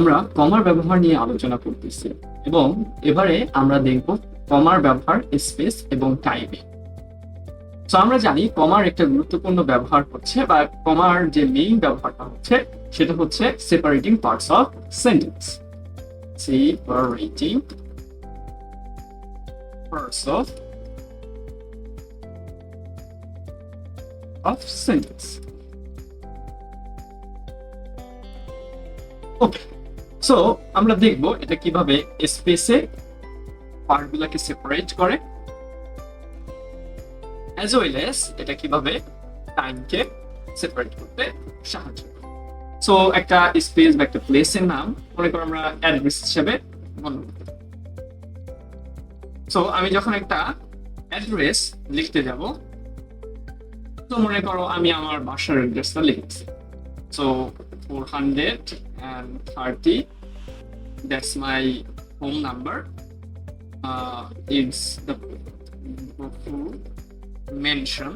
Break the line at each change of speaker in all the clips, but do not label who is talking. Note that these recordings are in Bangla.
আমরা কমার ব্যবহার নিয়ে আলোচনা করতেছি এবং এবারে আমরা দেখব কমার ব্যবহার স্পেস এবং টাইমে। তো আমরা জানি কমার একটা গুরুত্বপূর্ণ ব্যবহার হচ্ছে বা কমার যে মেইন ব্যবহারটা হচ্ছে সেটা হচ্ছে separating parts of sentence. Separating parts of sentence. Okay, so আমরা দেখব এটা কিভাবে স্পেসে পার্টগুলোকে সেপারেট করে, অ্যাজ ওয়েল অ্যাজ এটা কিভাবে টাইমকে সেপারেট করতে সাহায্য করে। সো একটা স্পেস বা একটা প্লেসের নাম মনে করো আমরা অ্যাড্রেস হিসেবে মনে করি। সো আমি যখন একটা অ্যাড্রেস লিখতে যাব, তো মনে করো আমি আমার বাসার অ্যাড্রেসটা লিখছি। So 430, that's my home number. It's the mention.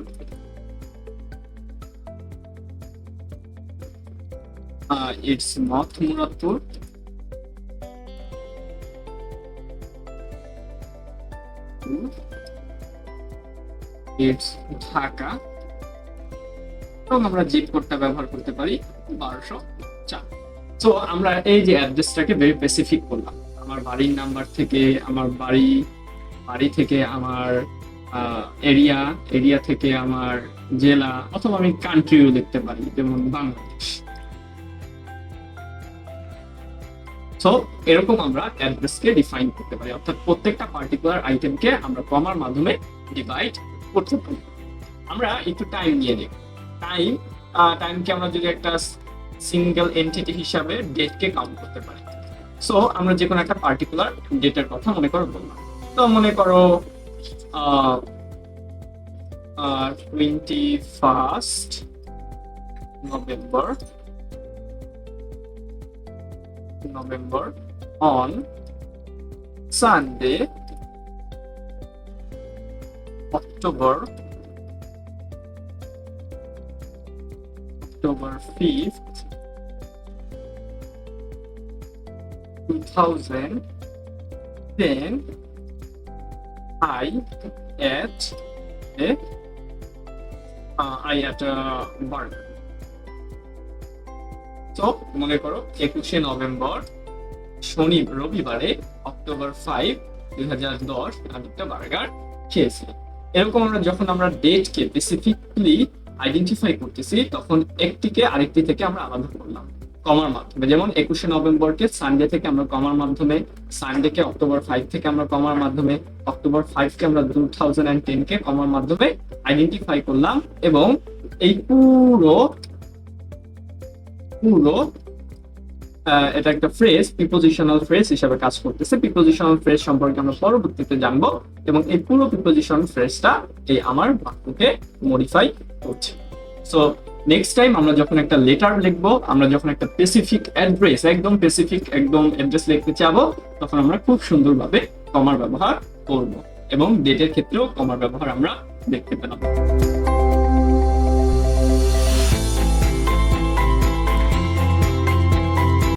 It's North Muratpur. It's Dhaka. এবং আমরা জিপ কোডটা ব্যবহার করতে পারি 1204। সো আমরা এই যে অ্যাড্রেসটাকে ভেরি স্পেসিফিক করলাম, আমার বাড়ির নাম্বার থেকে আমার বাড়ি থেকে আমার এরিয়া থেকে আমার জেলা, অথবা আমি কান্ট্রিও লিখতে পারি, যেমন বাংলাদেশ। সো এরকম আমরা অ্যাড্রেসকে ডিফাইন করতে পারি, অর্থাৎ প্রত্যেকটা পার্টিকুলার আইটেমকে আমরা কমার মাধ্যমে ডিভাইড করতে পারি। আমরা একটু টাইম নিয়ে দেখব। টাইমকে আমরা যদি একটা সিঙ্গেল এন্টিটি হিসাবে ডেটকে কাউন্ট করতে পারি। সো আমরা যে কোনো একটা পার্টিকুলার ডেটের কথা মনে করো বললাম, তো মনে করো 21st November on Sunday, October 5th, 2010, I at a burger. তো মনে করো 21শে নভেম্বর রবিবারে অক্টোবর 5, 2010 আমি একটা বার্গার খেয়েছি। এরকম যখন আমরা ডেটকে স্পেসিফিকলি আইডেন্টিফাই করতেছি, তখন একটিকে আরেকটি থেকে আমরা আলাদা করলাম কমার মাধ্যমে। যেমন 21শে নভেম্বরকে সানডে থেকে আমরা কমার মাধ্যমে, সানডেকে অক্টোবর 5 থেকে আমরা কমার মাধ্যমে, অক্টোবর 5কে আমরা 2010কে কমার মাধ্যমে আইডেন্টিফাই করলাম। এবং এই পুরো এটা একটা ফ্রেজ, প্রিপোজিশনাল ফ্রেজ হিসেবে কাজ করতেছে। প্রিপোজিশনাল ফ্রেজ সম্পর্কে আমরা পরবর্তীতে জানবো, এবং এই পুরো প্রিপোজিশনাল ফ্রেজটা এই আমার বাক্যকে মডিফাই করছে। সো নেক্সট টাইম আমরা যখন একটা লেটার লিখবো, আমরা যখন একটা স্পেসিফিক অ্যাড্রেস, একদম স্পেসিফিক একদম অ্যাড্রেস লিখতে চাবো, তখন আমরা খুব সুন্দরভাবে কমার ব্যবহার করব, এবং ডেটের ক্ষেত্রেও কমার ব্যবহার আমরা দেখতে পেলাম।